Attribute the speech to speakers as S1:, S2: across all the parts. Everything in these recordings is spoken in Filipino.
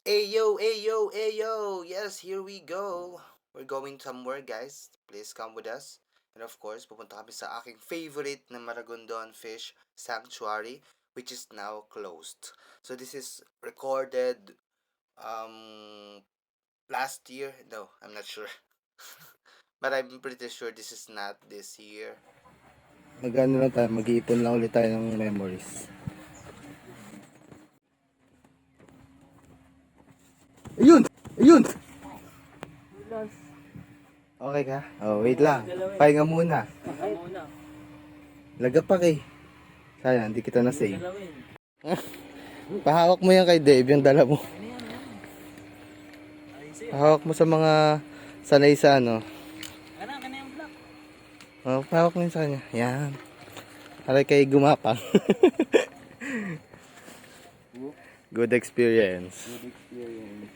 S1: Ayo, ayo, ayo! Yes, here we go! We're going somewhere, guys. Please come with us. And of course, pupunta kami sa aking favorite na Maragondon Fish Sanctuary, which is now closed. So this is recorded um last year. No, I'm not sure. But I'm pretty sure this is not this year.
S2: Mag-ano lang tayo, mag-iipon lang ulit tayo ng memories. Ayun! Ayun! Okay ka? Oh, wait lang. Pahinga muna. Lagapak eh. Sayang, hindi kita na-save. Pahawak mo yan kay Dave, yung dala mo. Pahawak mo sa mga sanay sa ano. Oh, pahawak mo yun sa kanya. Yan. Para kay gumapang. Good experience. Good experience.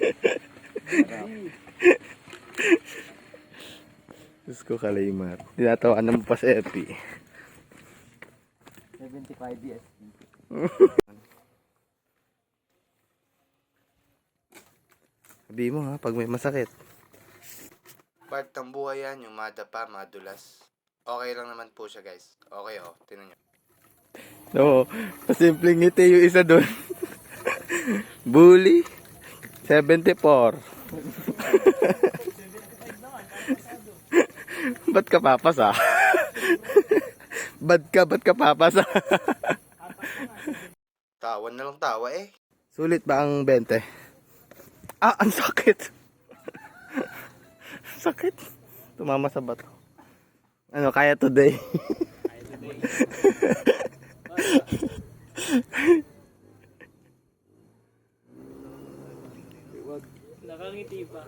S2: Diyos ko kalimar. Tinatawanan mo pa sa Epi.
S3: 75 BSP.
S2: Sabi mo ha, pag may masakit.
S1: Part ng buhay yan, yung madapa, madulas. Okay lang naman po siya, guys. Okay, oh. Tingnan nyo.
S2: Oo, pasimpleng ngiti yung isa doon. Bully. 74. Ba't ka papasa? Ba't ka papasa?
S1: Tawa na lang tawa eh.
S2: Sulit ba ang 20? Ah, ang sakit. Sakit. Tumama sa bato. Ano, kaya today?
S3: Nakangiti pa.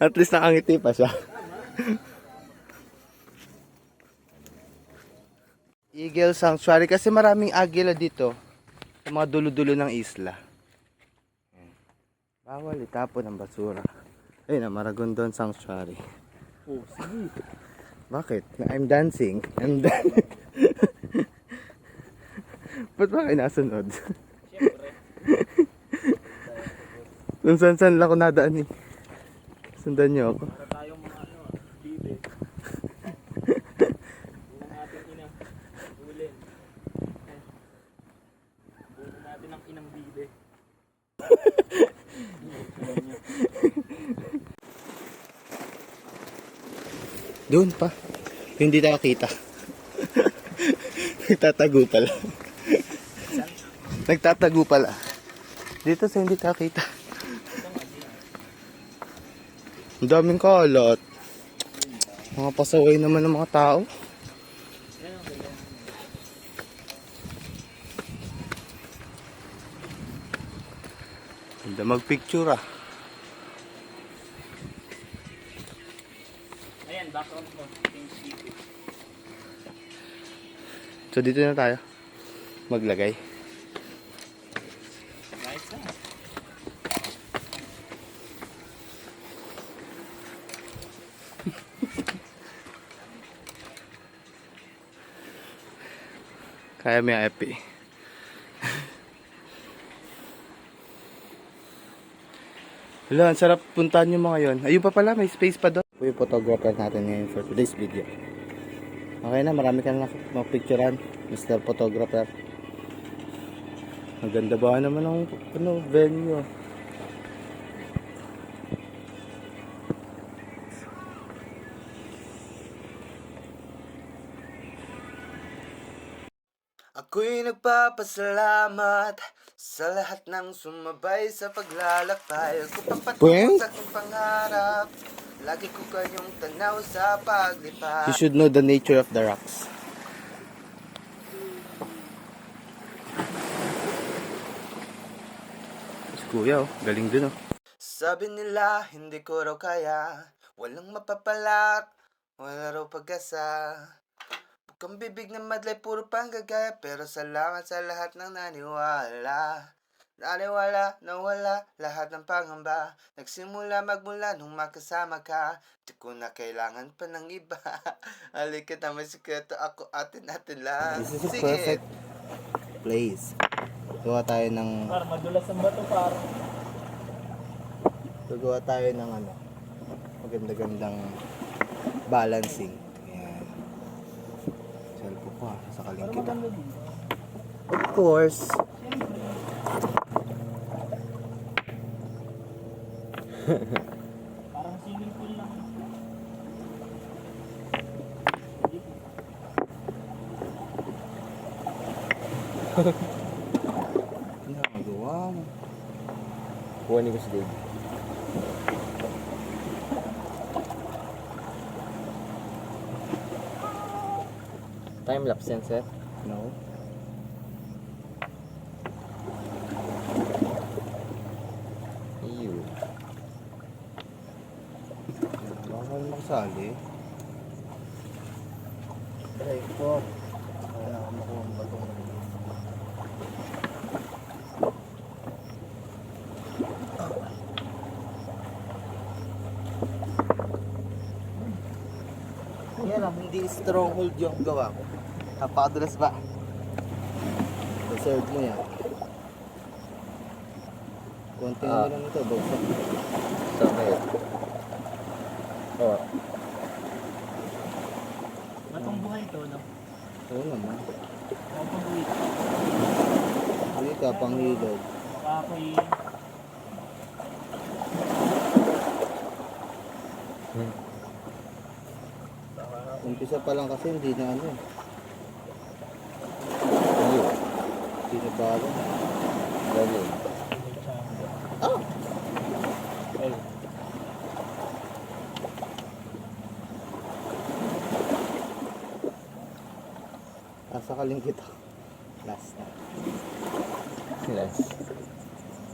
S2: At least nakangiti pa siya. Eagle Sanctuary kasi maraming agila dito sa mga dulo-dulo ng isla. Bawal itapon ang basura. Ayun na, Maragondon Sanctuary.
S3: Oh, sige.
S2: Bakit? I'm dancing. I'm dancing. Ba't ba kayo nasunod?
S3: Siyempre.
S2: Kung saan lang ako nadaan eh. Sundan niyo ako.
S3: Para tayong mga bibe. Buong ating ina. Ulin. Buong natin ang inang bibe.
S2: Doon pa. Hindi tayo kita. Nagtatago pala. Nagtatago pala. Dito sa hindi tayo kita. Ang daming kalat. Mga pasaway naman ng mga tao. Ganda magpicture ah.
S3: Ayan, background mo.
S2: So dito na tayo maglagay.
S3: Nice na.
S2: Kaya may epi. Hala, ang sarap puntahan yung mga yon. Ayun pa pala, may space pa doon. Ito yung photographer natin ngayon for today's video. Okay na, marami ka na mapicturean, Mr. Photographer. Maganda ba naman ang venue?
S1: Ako'y nagpapasalamat sa lahat ng sumabay sa paglalakbay. Ako papatungo sa aking pangarap. Lagi ko kayong tanaw sa paglipat.
S2: You should know the nature of the rocks. Si Kuya, oh, galing din oh.
S1: Sabi nila hindi ko raw kaya. Walang mapapalat, wala raw pag-asa. Bukang bibig na madlay, puro panggagaya. Pero salamat sa lahat ng naniwala. Naniwala na wala lahat ng pangamba. Nagsimula magmula nung makasama ka. Di ko na kailangan pa ng iba. Halika na may sikreto ako, atin lang.
S2: This is a perfect place. Gawa tayo ng
S3: Par, madulas ang bato, par.
S2: gagawa tayo ng ano, maganda-gandang balancing. Ayan. Cellphone ko ha, sakaling
S3: Parang
S2: kita.
S3: maganda din.
S2: Of course.
S3: Parang swimming pool lang.
S2: Ano magawa mo?
S4: Kuhanin ko si Dave. Time lapse yan, sir.
S2: No?
S4: Ew.
S2: Baka makasali. Try ko. Wala akong makuha ang batong. Yan lang, hindi stronghold yung gawa ko. Napakadulas ba? Reserve mo yan. Konting ano lang ito, bagsak.
S4: Sakit. Oh.
S3: Batong buhay to, no?
S2: Oo naman.
S3: Ako pag-uwi.
S2: Hindi ka pang hilog.
S3: Baka ako'y...
S2: Umpisa pa lang kasi hindi na ano.
S4: Ew.
S2: Hindi na bago.
S4: Galing.
S2: Ah!
S3: Ay,
S2: Sakaling kita. Last na.
S4: Nice.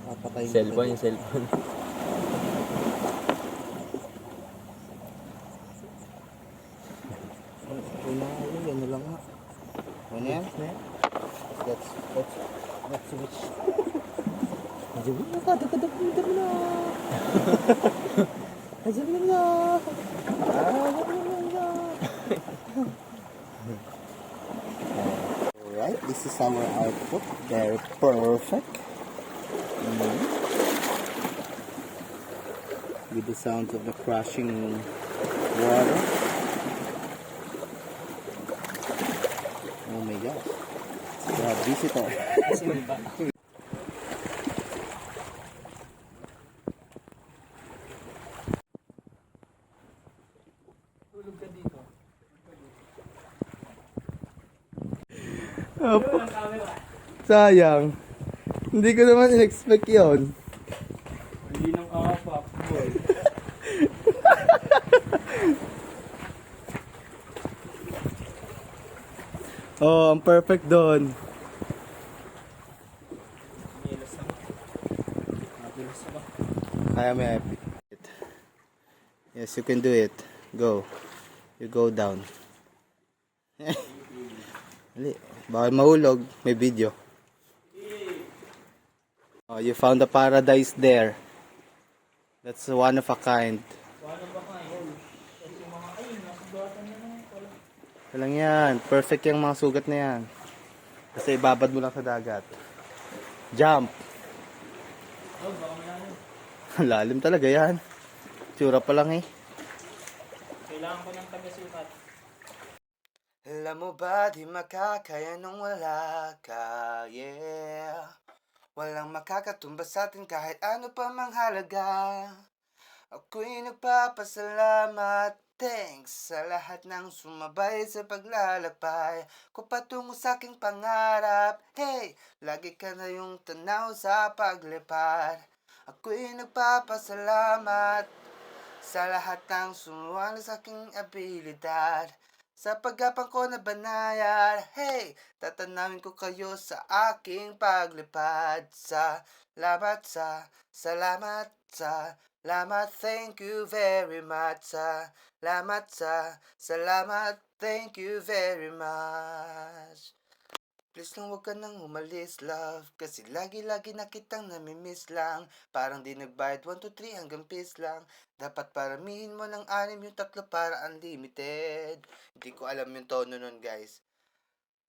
S2: Papatayin
S4: Cellphone, yung cellphone.
S2: Okay na, ano lang nga. Ano yan? Let's switch. Aja mo na, kadagdag mo na. Aja mo na. Alright, this is our output. Very perfect. With the sounds of the crashing water. Oh my gosh. We have visitor.
S3: kasi diba? Tulog ka dito.
S2: Opo.
S3: Ang camera.
S2: Sayang. Hindi ko naman in-expect yun.
S3: Hindi nang kapak, boy.
S2: Oh, ang perfect doon.
S3: Nilas na. Nadulas ba?
S2: Kaya mo epic. Yes, you can do it. Go. You go down. Dali. Bawal mahulog. May video. Oh, you found a paradise there. That's one of a kind.
S3: Paano ba kayo? Kasi yung mga ayun, nasugatan na naman pala.
S2: Walang yan. Perfect yung mga sugat na yan. Kasi ibabad mo lang sa dagat. Jump.
S3: Oh, baka malalim.
S2: Lalim talaga yan. Tsura pa lang eh.
S3: Kailangan ko ng taga-sukat.
S1: Alam mo ba di makakaya nung wala ka, yeah. Walang makakatumbas sa atin kahit ano pa mang halaga. Ako'y nagpapasalamat, thanks sa lahat ng sumabay sa paglalakbay ko patungo sa aking pangarap. Hey, lagi ka na yung tanaw sa paglipad. Ako'y nagpapasalamat sa lahat ng sumuwala sa aking abilidad. Sa paggapang ko na banayad, hey, tatanawin ko kayo sa aking paglipad. Salamat salamat, thank you very much. Salamat, thank you very much. Please lang huwag ka nang umalis, love. Kasi lagi-lagi na kitang namimiss lang. Parang di nagbayad 1, 2, 3 hanggang peace lang. Dapat paramihin mo ng 6 yung 3 para unlimited. Hindi ko alam yung tono nun, guys.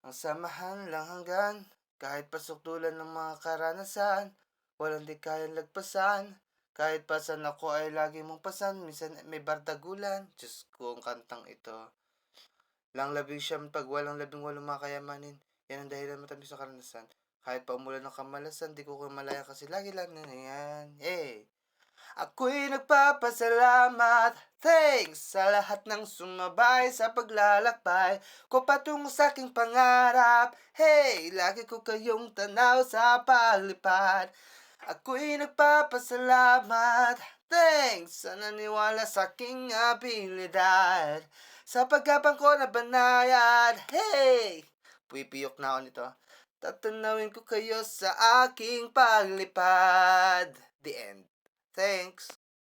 S1: Ang samahan lang hanggang Kahit pasukdulan ng mga karanasan, walang di kayang lagpasan. Kahit pasan ako ay lagi mong pasan, minsan may bardagulan. Diyos ko, ang kantang ito. Lang labing siyam pag walang 18 makayamanin. Yan ang dahilan matamis sa karanasan. Kahit pa umulan ng kamalasan, di ko malaya kasi lagi lang na yan. Hey! Ako'y nagpapasalamat, thanks sa lahat ng sumabay sa paglalakbay ko patungo sa aking pangarap. Hey, lagi ko kayong tanaw sa palipad. Ako'y nagpapasalamat, thanks sa naniwala sa aking abilidad. Sa pagkapang ko na banayad, hey! Pupiyok na ako nito. Tatanawin ko kayo sa aking paglipad. The end. Thanks.